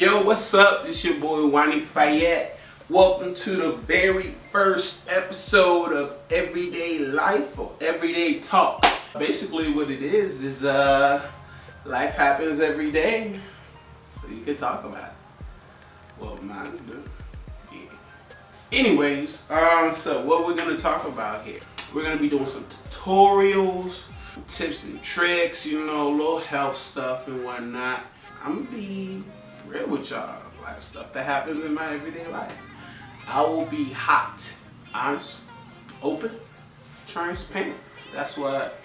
Yo, what's up? It's your boy Wanique Fayette. Welcome to the very first episode of Everyday Life or Everyday Talk. Basically what it is life happens every day, so you can talk about it. Well, mine's good. Yeah. Anyways, so what we're gonna talk about here, we're gonna be doing some tutorials, tips and tricks, little health stuff and whatnot. I'm gonna be real with y'all, like stuff that happens in my everyday life. I will be hot, honest, open, transparent. That's what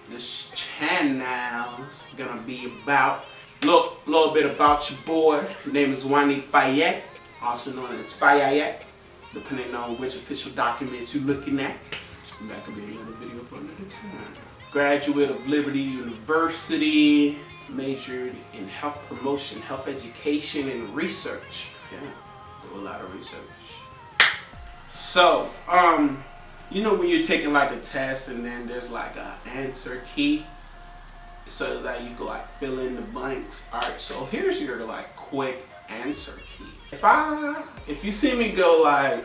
this channel is gonna be about. Look, a little bit about your boy. His name is Wanique Fayette, also known as Fayette, depending on which official documents you're looking at. That could be another video for another time. Graduate of Liberty University, majored in health promotion, health education, and research. Yeah, do a lot of research. So, when you're taking like a test and then there's like an answer key so that you can like fill in the blanks. Alright, so here's your like quick answer key. If you see me go like,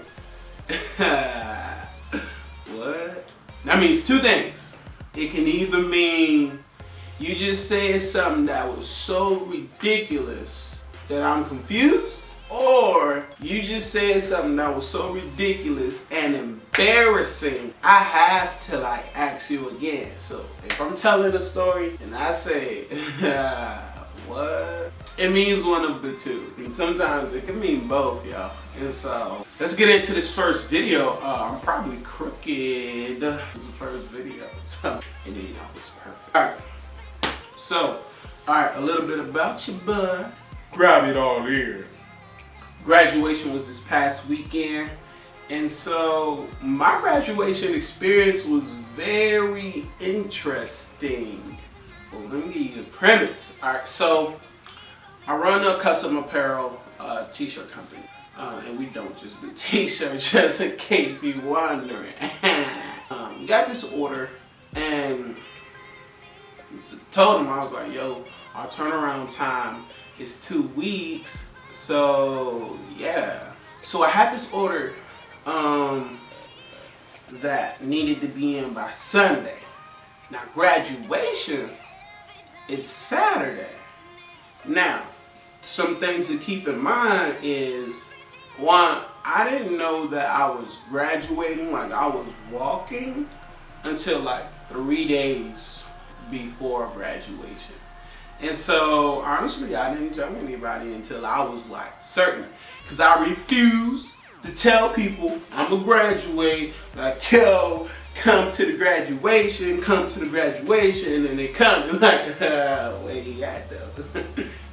what? That means two things. It can either mean you just said something that was so ridiculous that I'm confused, or you just said something that was so ridiculous and embarrassing, I have to like ask you again. So if I'm telling a story and I say, what? It means one of the two. And sometimes it can mean both, y'all. And so let's get into this first video. I'm probably crooked. It was the first video. So, and then it's perfect. Alright. So, alright, a little bit about your bud. Grab it all here. Graduation was this past weekend. And so, my graduation experience was very interesting. Well, let me give you the premise. Alright, so, I run a custom apparel t-shirt company. And we don't just do t-shirts, just in case you're wondering. We got this order and told him, I was like, yo, our turnaround time is 2 weeks. So yeah. So I had this order that needed to be in by Sunday. Now graduation is Saturday. Now, some things to keep in mind is, one, I didn't know that I was graduating, like I was walking, until like 3 days before graduation. And so, honestly, I didn't tell anybody until I was like certain. Because I refuse to tell people I'm going to graduate, like, yo, come to the graduation, and they come, and like, where you at though?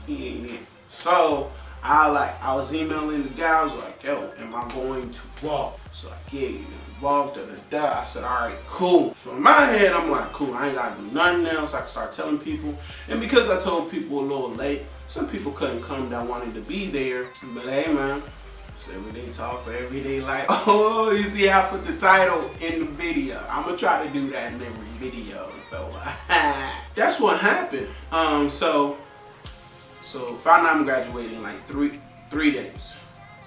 He ain't here. So, I was emailing the guy, I was like, yo, am I going to walk? So I get walked, I said, alright, cool. So in my head, I'm like, cool, I ain't gotta do nothing else. I can start telling people. And because I told people a little late, some people couldn't come that wanted to be there. But hey man, it's everyday talk for everyday life. Oh, you see how I put the title in the video. I'm gonna try to do that in every video. So that's what happened. So found out I'm graduating like three days.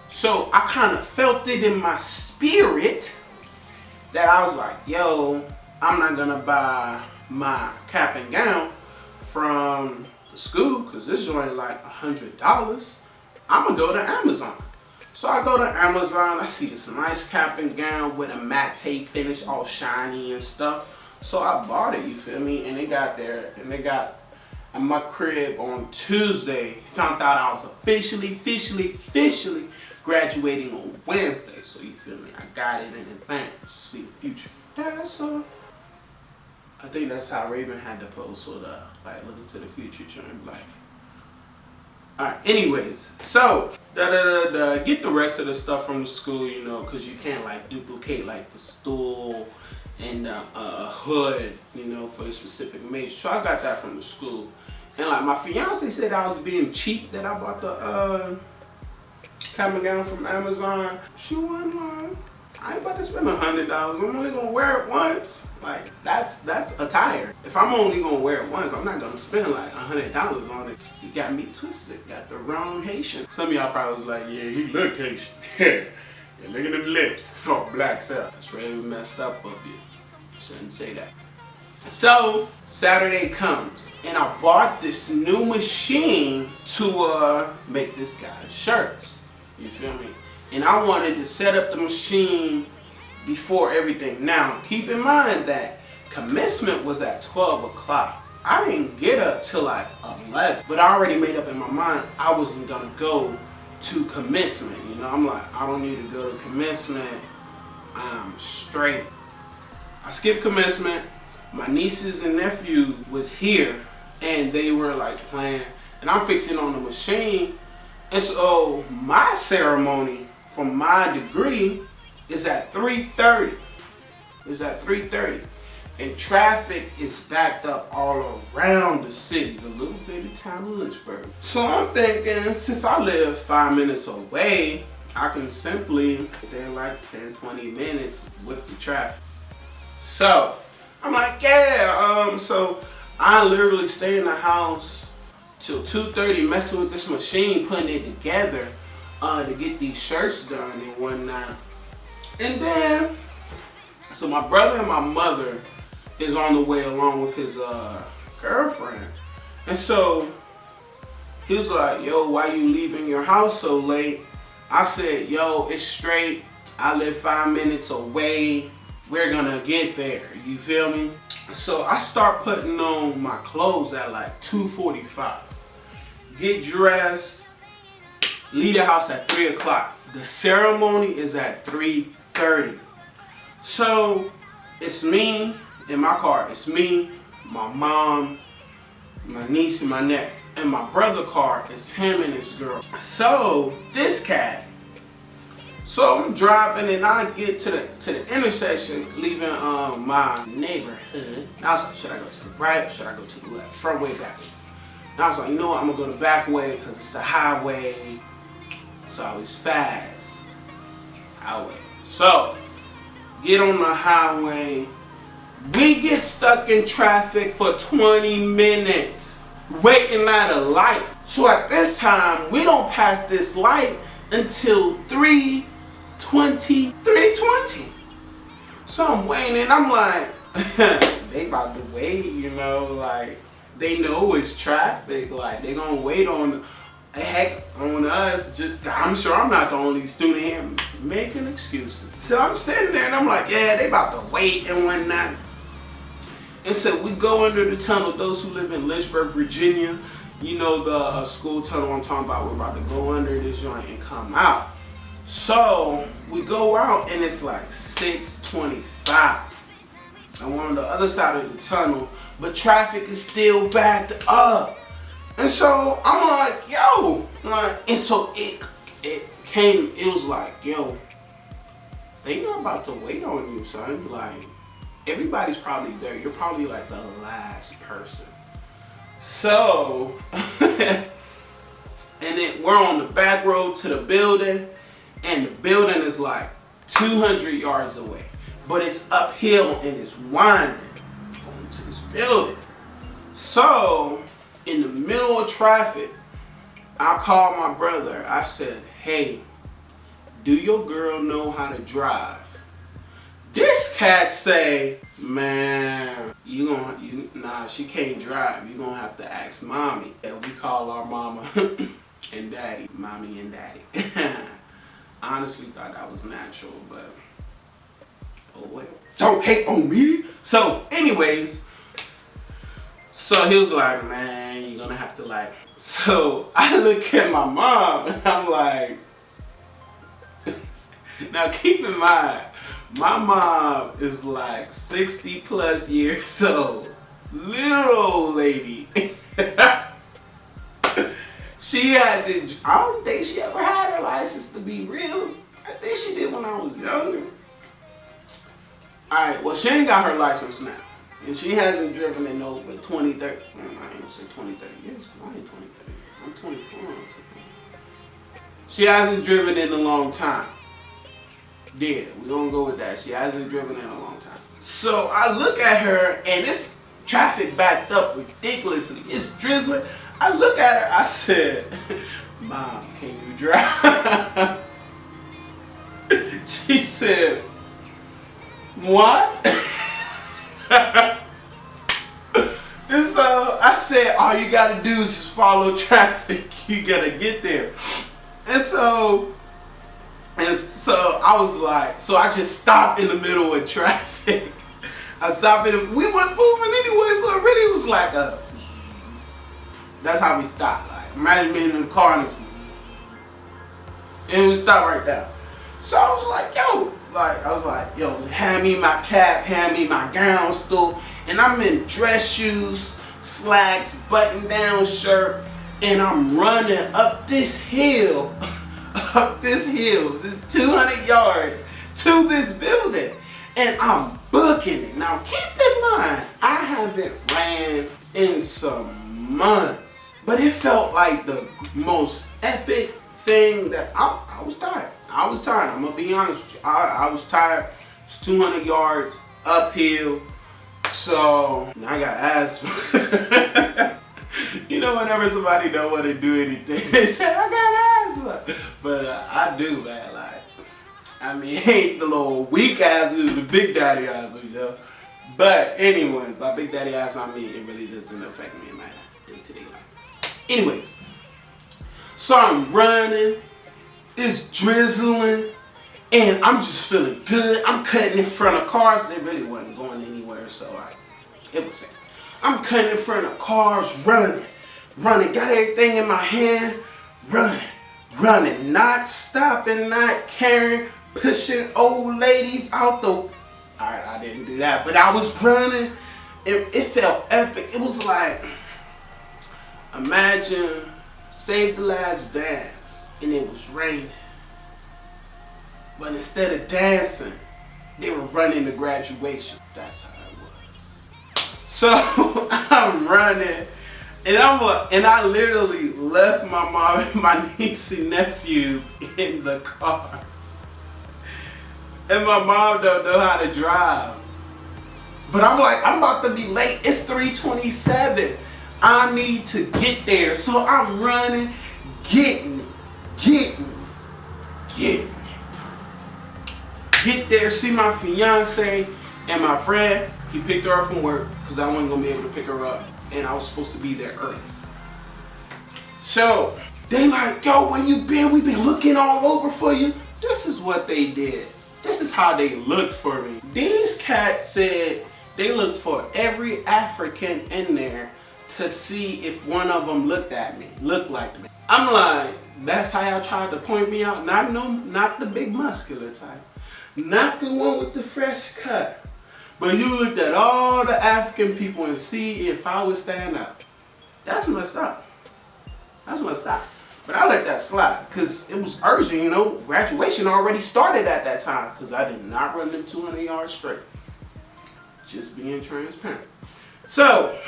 So I kind of felt it in my spirit that I was like, yo, I'm not gonna buy my cap and gown from the school because this is only like $100. I'm gonna go to Amazon. So I go to Amazon, I see this nice cap and gown with a matte finish, all shiny and stuff. So I bought it, you feel me? And it got there, and they got at my crib on Tuesday. Found out I was officially graduating on Wednesday. So you feel me? I got it in advance. See the future. That's I think that's how Raven had to post, sort of like looking to the future, trying like. Alright, anyways, so get the rest of the stuff from the school, because you can't like duplicate like the stool and the hood, for a specific major. So I got that from the school. And like my fiance said I was being cheap that I bought the cap and gown from Amazon. She wasn't lying. I ain't about to spend $100. I'm only gonna wear it once. Like that's attire. If I'm only gonna wear it once, I'm not gonna spend like $100 on it. You got me twisted. Got the wrong Haitian. Some of y'all probably was like, yeah, he look Haitian. Yeah, look at them lips. Oh, black cell. That's really messed up of you. Shouldn't say that. So Saturday comes, and I bought this new machine to make this guy's shirts. You feel me? And I wanted to set up the machine before everything. Now, keep in mind that commencement was at 12 o'clock. I didn't get up till like 11, but I already made up in my mind I wasn't gonna go to commencement. You know, I'm like, I don't need to go to commencement. I'm straight. I skipped commencement. My nieces and nephew was here, and they were like playing, and I'm fixing on the machine. And so my ceremony for my degree is at 3:30. It's at 3:30. And traffic is backed up all around the city, the little bitty town of Lynchburg. So I'm thinking, since I live 5 minutes away, I can simply get there in like 10, 20 minutes with the traffic. So I'm like, yeah, so I literally stay in the house till 2:30 messing with this machine, putting it together to get these shirts done and whatnot. And then, so my brother and my mother is on the way along with his girlfriend. And so he was like, yo, why you leaving your house so late? I said, yo, it's straight. I live 5 minutes away. We're gonna get there. You feel me? So I start putting on my clothes at like 2:45. Get dressed. Leave the house at 3 o'clock. The ceremony is at 3:30. So it's me in my car. It's me, my mom, my niece, and my nephew. And my brother's car is him and his girl. So this cat. So I'm driving and I get to the intersection, leaving my neighborhood. And I was like, should I go to the right or should I go to the left? Front way, back way. And I was like, you know what? I'm gonna go the back way because it's a highway. It's always fast. Highway. So get on the highway. We get stuck in traffic for 20 minutes waiting at a light. So at this time, we don't pass this light until 3:20. So I'm waiting and I'm like, they about to wait, you know, like they know it's traffic, like they gonna wait on us. Just I'm sure I'm not the only student here making excuses. So I'm sitting there and I'm like, yeah, they about to wait and whatnot. And so we go under the tunnel. Those who live in Lynchburg, Virginia, you know the school tunnel I'm talking about. We're about to go under this joint and come out. So we go out and it's like 6:25. And we're on the other side of the tunnel, but traffic is still backed up. And so I'm like, yo, like, and so it was like, yo, they not about to wait on you, son. Like, everybody's probably there. You're probably like the last person. So, and then we're on the back road to the building, and the building is like 200 yards away, but it's uphill and it's winding going to this building. So, in the middle of traffic, I called my brother. I said, hey, do your girl know how to drive? This cat say, man, nah, she can't drive. You gonna have to ask mommy. And we call our mama and daddy, mommy and daddy. Honestly thought that was natural, but oh well. Don't hate on me. So anyways, so he was like, man, you're gonna have to like. So I look at my mom and I'm like, now keep in mind, my mom is like 60 plus years old. Little old lady. She hasn't, I don't think she ever had her license, to be real. I think she did when I was younger. Alright, well she ain't got her license now. And she hasn't driven in over 20, 30, I ain't gonna say 20, 30 years, because I ain't 20, 30 years. I'm 24. She hasn't driven in a long time. Yeah, we're gonna go with that. She hasn't driven in a long time. So I look at her and this traffic backed up ridiculously. It's drizzling. I look at her, I said, Mom, can you drive? She said, what? And so I said, all you gotta do is just follow traffic. You gotta get there. And so I was like, so I just stopped in the middle of traffic. I stopped we weren't moving anyway, so it really was like that's how we stopped. Like, imagine being in the car and we stopped right there. So I was like, yo, hand me my cap, hand me my gown still. And I'm in dress shoes, slacks, button down shirt, and I'm running up this hill, this 200 yards to this building. And I'm booking it. Now keep in mind, I haven't ran in some months. But it felt like the most epic thing that I was tired. I was tired. I'm gonna be honest with you. I was tired. It's 200 yards uphill. So I got asthma. You know, whenever somebody don't want to do anything, they say I got asthma. But I do, man. Like, I mean, ain't the little weak asthma, the big daddy asthma, you know. But anyway, by big daddy asthma, I mean it really doesn't affect me in my day-to-day life. Anyways, so I'm running. It's drizzling. And I'm just feeling good. I'm cutting in front of cars. They really wasn't going anywhere, so it was safe. I'm cutting in front of cars, running. Got everything in my hand, running. Not stopping, not caring, pushing old ladies out the... Alright, I didn't do that, but I was running. It felt epic. It was like, imagine Save the Last Dance, and it was raining. But instead of dancing, they were running to graduation. That's how it was. So I'm running, and I literally left my mom and my niece and nephews in the car. And my mom don't know how to drive. But I'm like, I'm about to be late. It's 3:27. I need to get there. So I'm running, getting it. Get there, see my fiance and my friend. He picked her up from work because I wasn't going to be able to pick her up. And I was supposed to be there early. So they like, yo, where you been? We've been looking all over for you. This is what they did. This is how they looked for me. These cats said they looked for every African in there to see if one of them looked like me. I'm like, that's how y'all tried to point me out? Not the big muscular type. Not the one with the fresh cut. But you looked at all the African people and see if I would stand up. That's messed up. But I let that slide because it was urgent, you know. Graduation already started at that time because I did not run them 200 yards straight. Just being transparent. So,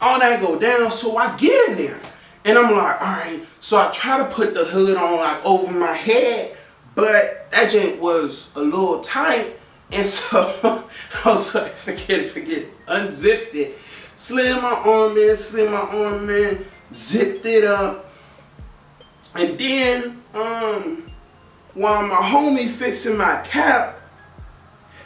all that go down, so I get in there. And I'm like, all right. So I try to put the hood on like over my head. But that joint was a little tight, and so I was like, forget it. Unzipped it, slid my arm in, zipped it up, and then while my homie fixing my cap,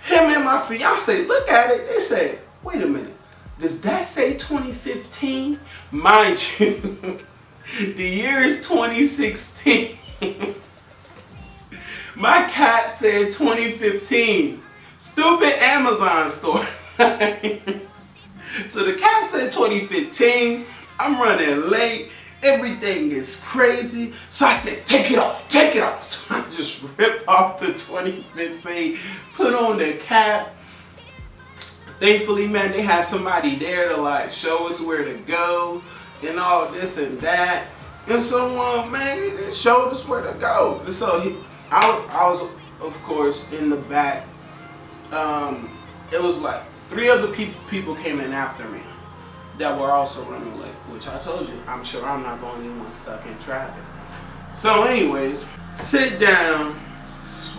him and my fiance look at it. They say, wait a minute, does that say 2015? Mind you, the year is 2016. My cap said 2015. Stupid Amazon store. So the cap said 2015. I'm running late. Everything is crazy. So I said, take it off. So I just ripped off the 2015, put on the cap. Thankfully, man, they had somebody there to like show us where to go and all this and that. And so, man, they showed us where to go. And so I was, of course, in the back. It was like 3 other people came in after me that were also running late, which I told you, I'm sure I'm not the only one stuck in traffic. So anyways, sit down,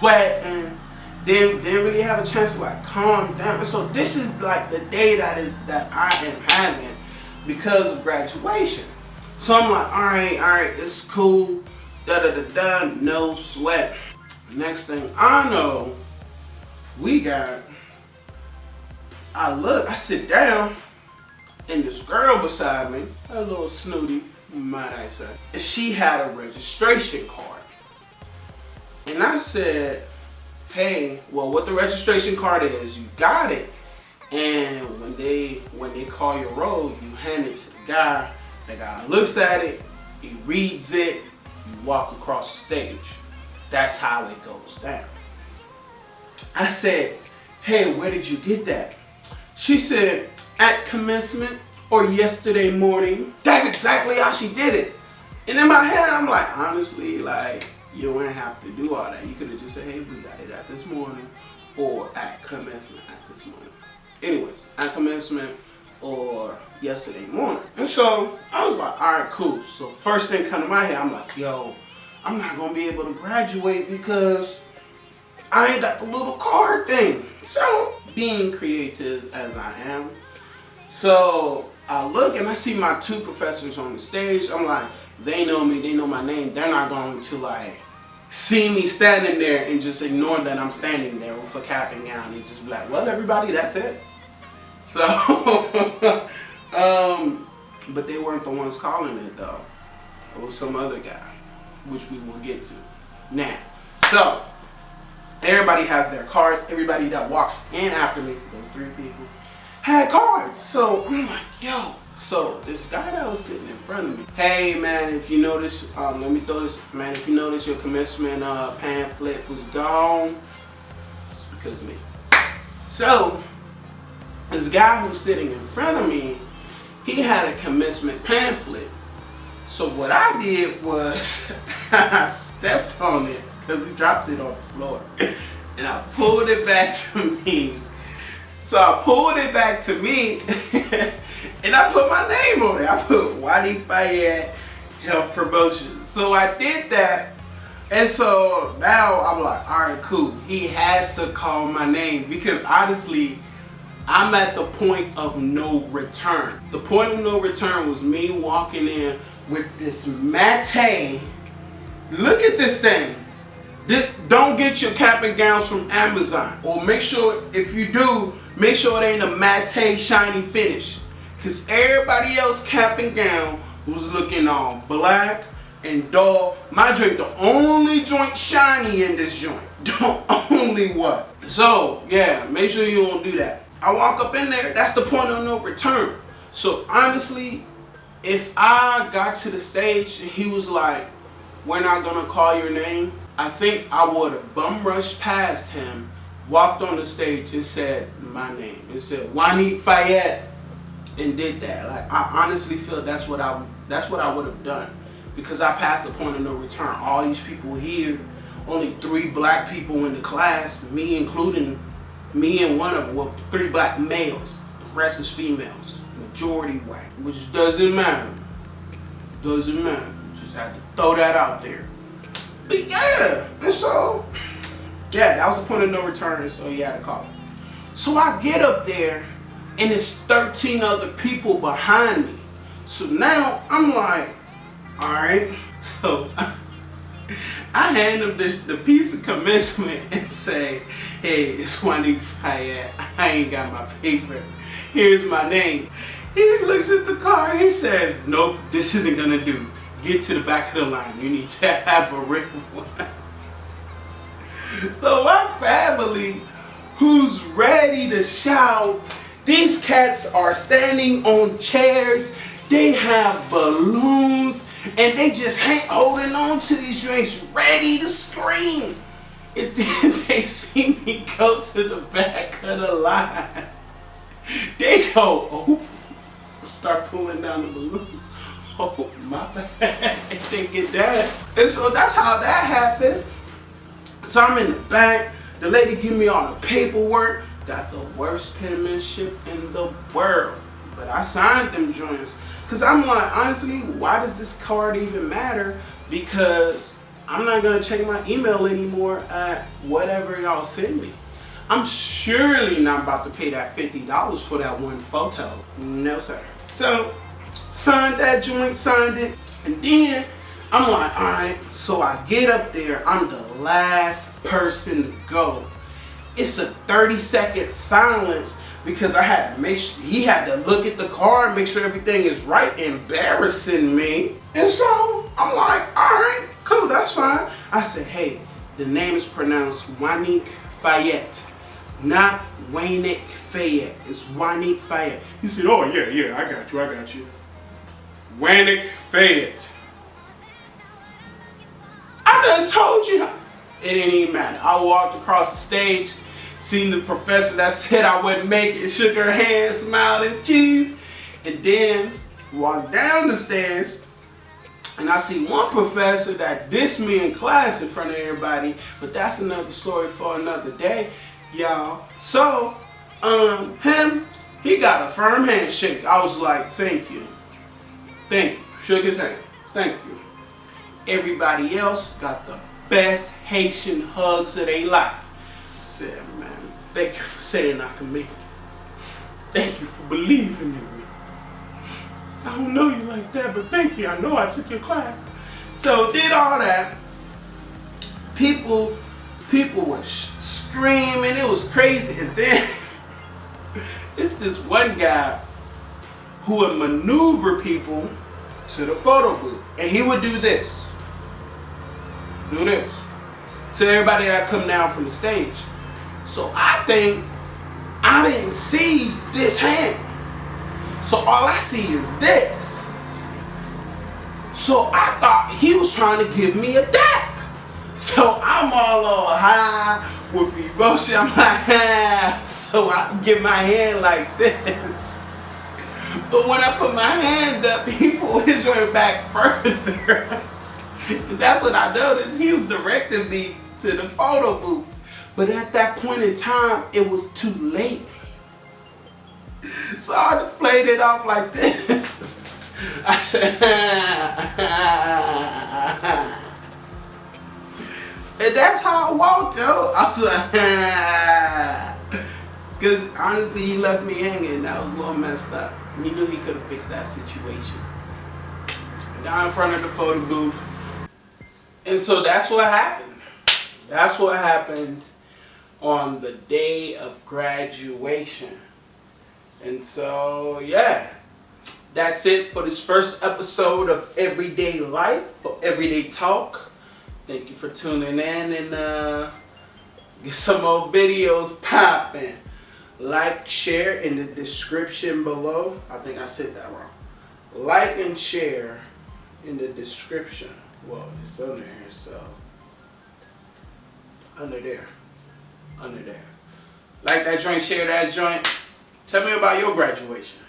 sweating. Didn't really have a chance to like calm down. And so this is like the day that I am having because of graduation. So I'm like, all right, it's cool. Da da da da, no sweat. Next thing I know, I sit down, and this girl beside me, a little snooty, might I say, and she had a registration card. And I said, hey, well, what the registration card is, you got it. And when they call your roll, you hand it to the guy. The guy looks at it, he reads it, you walk across the stage. That's how it goes down. I said, hey, where did you get that? She said, at commencement or yesterday morning. That's exactly how she did it. And in my head, I'm like, honestly, like, you wouldn't have to do all that. You could have just said, hey, we got it at this morning or at commencement at this morning. Anyways, at commencement or yesterday morning. And so I was like, all right, cool. So first thing come to my head, I'm like, yo, I'm not going to be able to graduate because I ain't got the little card thing. So being creative as I am, so I look and I see my two professors on the stage. I'm like, they know me, they know my name. They're not going to like see me standing there and just ignore that I'm standing there with a cap and gown and just be like, well, everybody, that's it. So, but they weren't the ones calling it though. It was some other guy, which we will get to now. So everybody has their cards. Everybody that walks in after me, those three people, had cards. So I'm like, yo. So this guy that was sitting in front of me, hey man, if you notice, let me throw this, man, if you notice your commencement pamphlet was gone, it's because of me. So this guy who was sitting in front of me, he had a commencement pamphlet. So what I did was I stepped on it because he dropped it on the floor, and I pulled it back to me. So I pulled it back to me and I put my name on it. I put Wani Fayette Health Promotions. So I did that. And so now I'm like, all right, cool. He has to call my name because honestly, I'm at the point of no return. The point of no return was me walking in with this Mate. Look at this thing. Don't get your cap and gowns from Amazon. Or make sure, if you do, make sure it ain't a Mate shiny finish. Because everybody else cap and gown was looking all black and dull. My joint, the only joint shiny in this joint. The only one. So, yeah, make sure you don't do that. I walk up in there, that's the point of no return. So, honestly, if I got to the stage and he was like, we're not going to call your name, I think I would have bum rushed past him, walked on the stage and said my name. It said Wani Fayette and did that. Like, I honestly feel that's what I would have done. Because I passed the point of no return. All these people here, only 3 black people in the class, me including me and one of them, well, 3 black males. The rest is females. Majority white. Which doesn't matter. Doesn't matter. Just had to throw that out there. But yeah, and so, yeah, that was the point of no return, and so he had to call it. So I get up there, and it's 13 other people behind me. So now I'm like, all right. So I hand him the piece of commencement and say, hey, it's Wani Fayette. I ain't got my paper. Here's my name. He looks at the card. He says, nope, this isn't gonna do. Get to the back of the line. You need to have a real one. So my family, who's ready to shout, these cats are standing on chairs. They have balloons, and they just holding on to these drinks, ready to scream. And then they see me go to the back of the line. They go, oh, start pulling down the balloons. Oh, my bad. I didn't get that. And so that's how that happened. So I'm in the back. The lady give me all the paperwork. Got the worst penmanship in the world. But I signed them joints. Because I'm like, honestly, why does this card even matter? Because I'm not gonna check my email anymore at whatever y'all send me. I'm surely not about to pay that $50 for that one photo. No sir. So, signed that joint, signed it, and then I'm like, alright, so I get up there, I'm the last person to go. It's a 30-second silence because I had to make sure, he had to look at the card, make sure everything is right, embarrassing me. And so I'm like, alright, cool, that's fine. I said, hey, the name is pronounced Wanique Fayette, not Waynick Fayette. It's Wanique Fayette. He said, oh yeah, I got you. Wanique Fayette. I done told you. It didn't even matter. I walked across the stage, seen the professor that said I wouldn't make it, shook her hand, smiled and cheese, and then walked down the stairs, and I see one professor that dissed me in class in front of everybody, but that's another story for another day, y'all. So, he got a firm handshake. I was like, thank you. Thank you. Shook his hand. Thank you. Everybody else got the best Haitian hugs of their life. I said, man, thank you for saying I can make it. Thank you for believing in me. I don't know you like that, but thank you. I know I took your class. So did all that. People were screaming. It was crazy. And then it's this one guy who would maneuver people to the photo booth. And he would do this. Do this to everybody that come down from the stage. So I think I didn't see this hand. So all I see is this. So I thought he was trying to give me a dap. So I'm all over high with emotion. I'm like, ah. So I give my hand like this. But when I put my hand up, he pulled his way back further. That's when I noticed he was directing me to the photo booth. But at that point in time, it was too late. So I played it off like this. I said, and that's how I walked, yo. I was like, because honestly, he left me hanging. That was a little messed up. He knew he could have fixed that situation. Down in front of the photo booth. And so that's what happened. That's what happened on the day of graduation. And so, yeah, that's it for this first episode of Everyday Life, for Everyday Talk. Thank you for tuning in, and get some more videos popping. Like, share in the description below. I think I said that wrong. Like and share in the description. Well, it's under here, so under there. Like that joint, share that joint. Tell me about your graduation.